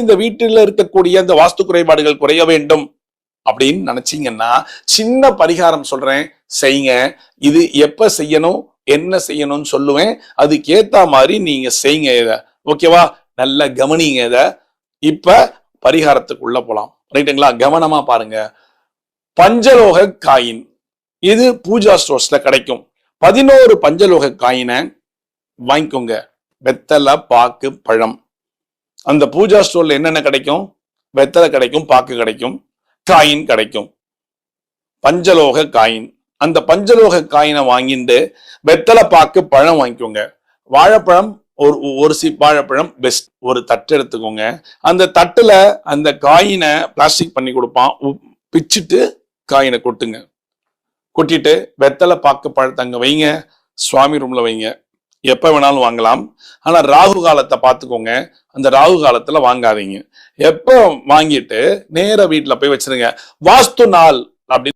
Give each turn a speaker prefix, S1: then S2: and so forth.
S1: இந்த வீட்டில் இருக்கக்கூடிய அந்த வாஸ்து குறைபாடுகள் குறைய வேண்டும் அப்படின்னு நினைச்சீங்கன்னா சின்ன பரிகாரம் சொல்றேன், செய்யுங்க. இது எப்ப செய்யணும், என்ன செய்யணும்னு சொல்லுவேன். அதுக்கு ஏத்த மாதிரி நீங்க செய்யுங்க இத. ஓகேவா? நல்ல கவனிங்க இத. இப்ப பரிகாரத்துக்குள்ள போலாம். ரைட்டுங்களா? கவனமா பாருங்க. பஞ்சலோக காயின் இது பூஜா ஸ்டோர்ஸ்ல கிடைக்கும். 11 பஞ்சலோக காயினை வாங்கிக்கோங்க. வெத்தலை, பாக்கு, பழம். அந்த பூஜா ஸ்டோர்ல என்னென்ன கிடைக்கும்? வெத்தலை கிடைக்கும், பாக்கு கிடைக்கும், காயின் கிடைக்கும். பஞ்சலோக காயின். அந்த பஞ்சலோக காயினை வாங்கிட்டு வெத்தலை, பாக்கு, பழம் வாங்கிக்கோங்க. வாழைப்பழம் ஒரு சீப் வாழைப்பழம் பெஸ்ட். ஒரு தட்டு எடுத்துக்கோங்க. அந்த தட்டுல அந்த காயினை பிளாஸ்டிக் பண்ணி கொடுப்பான். பிச்சுட்டு காயினை கொட்டுங்க. கொட்டிட்டு வெத்தலை, பாக்கு, பழத்தை அங்க வைங்க. சுவாமி ரூம்ல வைங்க. எப்ப வேணாலும் வாங்கலாம். ஆனா ராகு காலத்தை பார்த்துக்கோங்க. அந்த ராகு காலத்துல வாங்காதீங்க. எப்ப வாங்கிட்டு நேர வீட்டுல போய் வச்சிருங்க. வாஸ்து நாள் அப்படின்னு